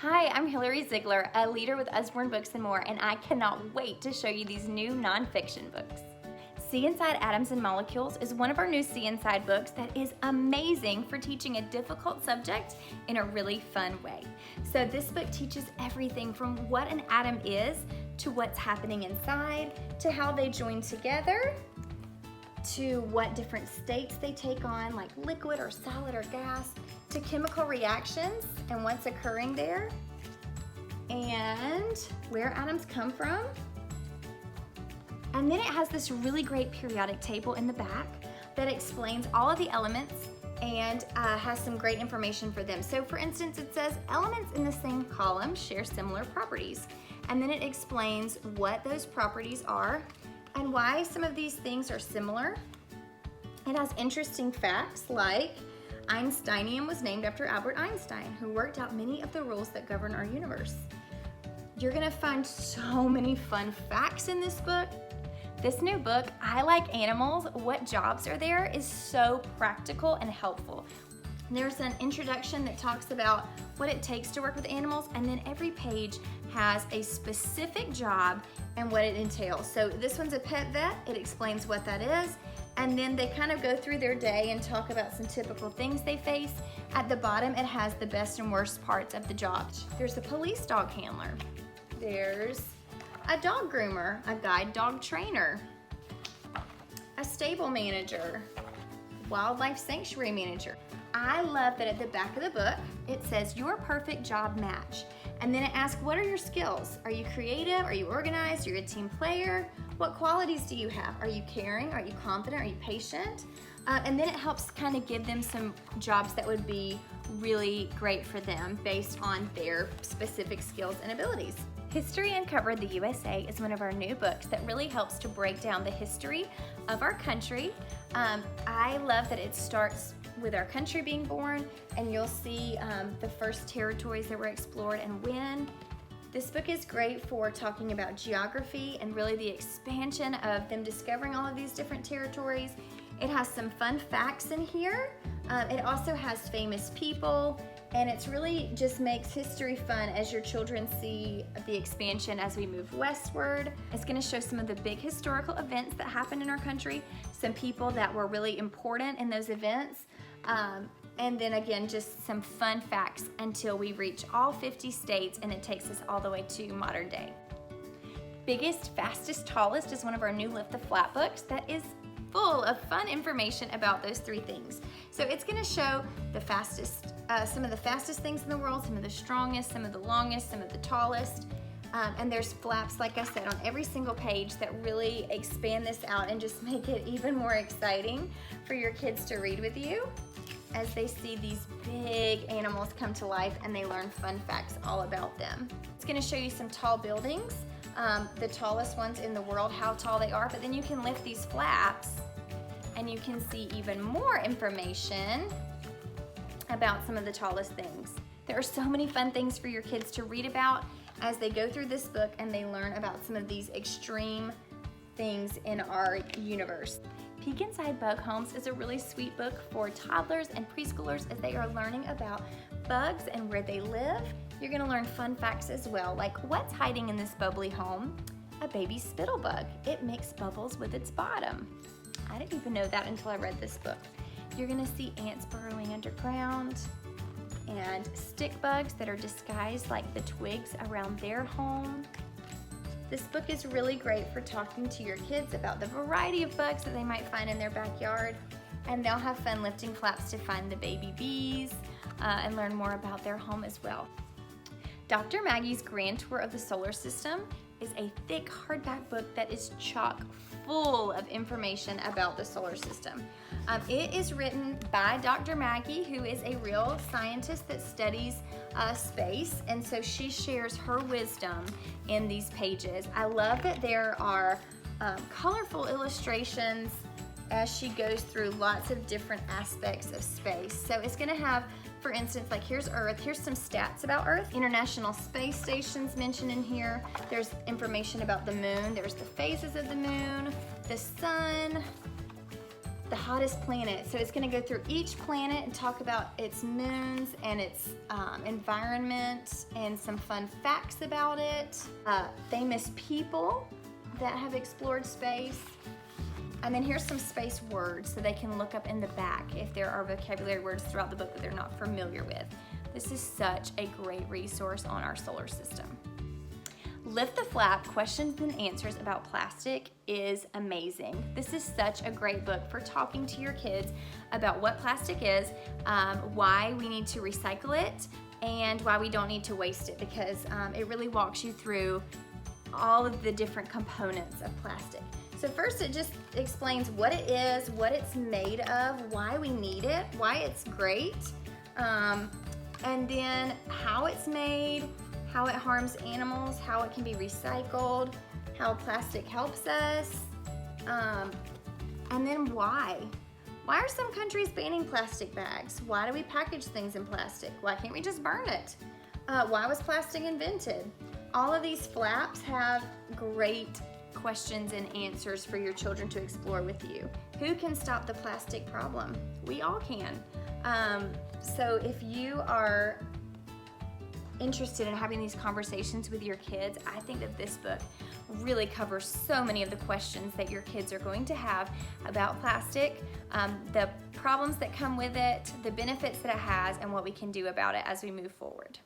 Hi, I'm Hillary Ziegler, a leader with Usborne Books and More, and I cannot wait to show you these new nonfiction books. See Inside Atoms and Molecules is one of our new See Inside books that is amazing for teaching a difficult subject in a really fun way. So this book teaches everything from what an atom is to what's happening inside, to how they join together, to what different states they take on, like liquid or solid or gas, to chemical reactions and what's occurring there, and where atoms come from. And then it has this really great periodic table in the back that explains all of the elements and has some great information for them. So for instance, it says elements in the same column share similar properties. And then it explains what those properties are and why some of these things are similar. It has interesting facts like Einsteinium was named after Albert Einstein, who worked out many of the rules that govern our universe. You're gonna find so many fun facts in this book. This new book, I Like Animals, What Jobs Are There, is so practical and helpful. There's an introduction that talks about what it takes to work with animals, and then every page has a specific job and what it entails. So this one's a pet vet, it explains what that is, and then they kind of go through their day and talk about some typical things they face. At the bottom, it has the best and worst parts of the job. There's a police dog handler. There's a dog groomer, a guide dog trainer, a stable manager, wildlife sanctuary manager. I love that at the back of the book, it says your perfect job match. And then it asks, what are your skills? Are you creative? Are you organized? Are you a team player? What qualities do you have? Are you caring? Are you confident? Are you patient? And then it helps kind of give them some jobs that would be really great for them based on their specific skills and abilities. History Uncovered the U.S.A. is one of our new books that really helps to break down the history of our country. I love that it starts with our country being born, and you'll see the first territories that were explored and when. This book is great for talking about geography and really the expansion of them discovering all of these different territories. It has some fun facts in here. It also has famous people, and it's really just makes history fun as your children see the expansion as we move westward. It's going to show some of the big historical events that happened in our country, some people that were really important in those events, and then again, just some fun facts until we reach all 50 states, and it takes us all the way to modern day. Biggest, Fastest, Tallest is one of our new Lift the Flat books that is full of fun information about those three things. So it's gonna show the fastest, some of the fastest things in the world, some of the strongest, some of the longest, some of the tallest. And there's flaps, like I said, on every single page that really expand this out and just make it even more exciting for your kids to read with you as they see these big animals come to life and they learn fun facts all about them. It's gonna show you some tall buildings, the tallest ones in the world, how tall they are, but then you can lift these flaps and you can see even more information about some of the tallest things. There are so many fun things for your kids to read about as they go through this book and they learn about some of these extreme things in our universe. Peek Inside Bug Homes is a really sweet book for toddlers and preschoolers as they are learning about bugs and where they live. You're gonna learn fun facts as well, like what's hiding in this bubbly home? A baby spittle bug. It makes bubbles with its bottom. I didn't even know that until I read this book. You're gonna see ants burrowing underground and stick bugs that are disguised like the twigs around their home. This book is really great for talking to your kids about the variety of bugs that they might find in their backyard, and they'll have fun lifting flaps to find the baby bees and learn more about their home as well. Dr. Maggie's Grand Tour of the Solar System is a thick hardback book that is chock full of information about the solar system. It is written by Dr. Maggie, who is a real scientist that studies space, and so she shares her wisdom in these pages. I love that there are colorful illustrations as she goes through lots of different aspects of space. So it's gonna have, for instance, like here's Earth, here's some stats about Earth. International Space Station's mentioned in here. There's information about the moon. There's the phases of the moon, the sun, the hottest planet. So it's going to go through each planet and talk about its moons and its environment and some fun facts about it. Famous people that have explored space. And then here's some space words so they can look up in the back if there are vocabulary words throughout the book that they're not familiar with. This is such a great resource on our solar system. Lift the Flap, Questions and Answers About Plastic is amazing. This is such a great book for talking to your kids about what plastic is, why we need to recycle it, and why we don't need to waste it, because it really walks you through all of the different components of plastic. So first it just explains what it is, what it's made of, why we need it, why it's great, and then how it's made, how it harms animals, how it can be recycled, how plastic helps us, and then why. Why are some countries banning plastic bags? Why do we package things in plastic? Why can't we just burn it? Why was plastic invented? All of these flaps have great questions and answers for your children to explore with you. Who can stop the plastic problem? We all can. So if you are interested in having these conversations with your kids, I think that this book really covers so many of the questions that your kids are going to have about plastic, the problems that come with it, the benefits that it has, and what we can do about it as we move forward.